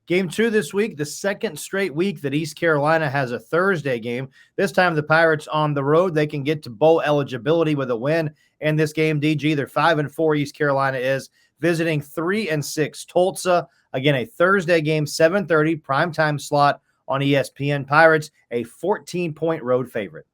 Game 2 this week, the second straight week that East Carolina has a Thursday game. This time the Pirates on the road. They can get to bowl eligibility with a win in this game, DG. They're 5-4, East Carolina is, visiting 3-6 Tulsa. Again, a Thursday game, 7:30, primetime slot on ESPN. Pirates, a 14-point road favorite.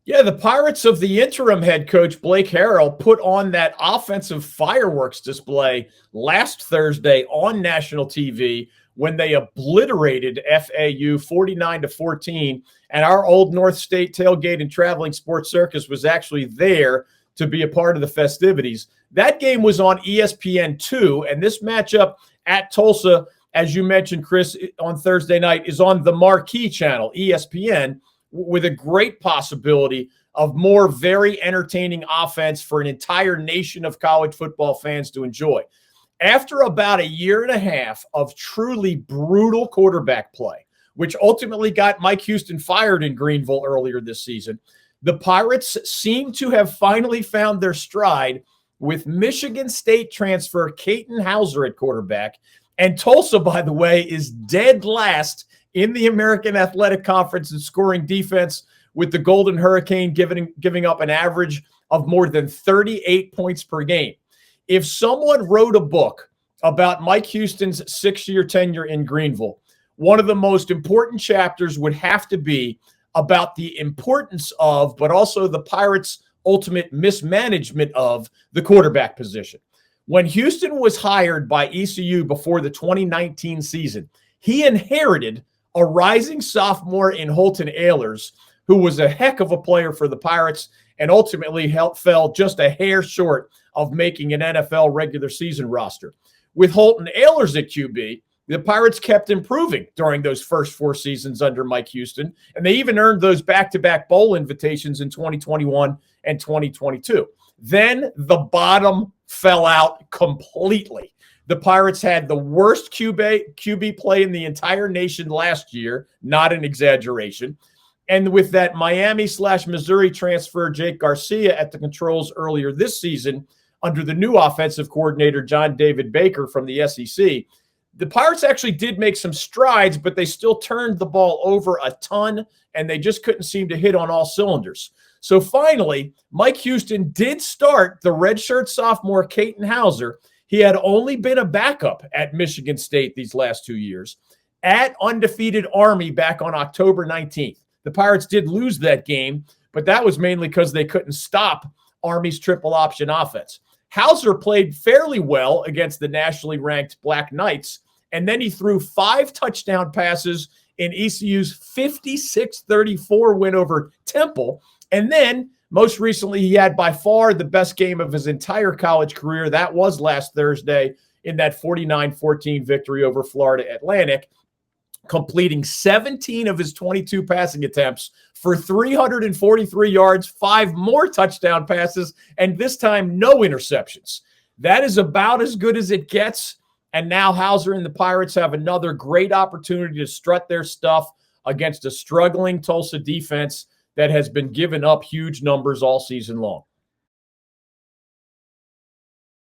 Yeah, the Pirates of the interim head coach, Blake Harrell, put on that offensive fireworks display last Thursday on national TV when they obliterated FAU 49-14. And our Old North State Tailgate and Traveling Sports Circus was actually there to be a part of the festivities. That game was on ESPN2, and this matchup at Tulsa, as you mentioned, Chris, on Thursday night, is on the marquee channel, ESPN, with a great possibility of more very entertaining offense for an entire nation of college football fans to enjoy. After about a year and a half of truly brutal quarterback play, which ultimately got Mike Houston fired in Greenville earlier this season, the Pirates seem to have finally found their stride with Michigan State transfer Katin Hauser at quarterback. And Tulsa, by the way, is dead last in the American Athletic Conference in scoring defense, with the Golden Hurricane giving up an average of more than 38 points per game. If someone wrote a book about Mike Houston's 6-year tenure in Greenville, one of the most important chapters would have to be about the importance of, but also the Pirates' ultimate mismanagement of, the quarterback position. When Houston was hired by ECU before the 2019 season, he inherited a rising sophomore in Holton Ahlers, who was a heck of a player for the Pirates and ultimately fell just a hair short of making an NFL regular season roster. With Holton Ahlers at QB, the Pirates kept improving during those first 4 seasons under Mike Houston, and they even earned those back-to-back bowl invitations in 2021 and 2022. Then the bottom fell out completely. The Pirates had the worst QB play in the entire nation last year, not an exaggeration. And with that Miami/Missouri transfer, Jake Garcia, at the controls earlier this season, under the new offensive coordinator, John David Baker from the SEC, the Pirates actually did make some strides, but they still turned the ball over a ton, and they just couldn't seem to hit on all cylinders. So finally, Mike Houston did start the redshirt sophomore Katin Hauser. He had only been a backup at Michigan State these last 2 years, at undefeated Army back on October 19th. The Pirates did lose that game, but that was mainly because they couldn't stop Army's triple option offense. Hauser played fairly well against the nationally ranked Black Knights, and then he threw 5 touchdown passes in ECU's 56-34 win over Temple. And then, most recently, he had by far the best game of his entire college career. That was last Thursday in that 49-14 victory over Florida Atlantic, completing 17 of his 22 passing attempts for 343 yards, 5 more touchdown passes, and this time no interceptions. That is about as good as it gets. And now Hauser and the Pirates have another great opportunity to strut their stuff against a struggling Tulsa defense that has been giving up huge numbers all season long.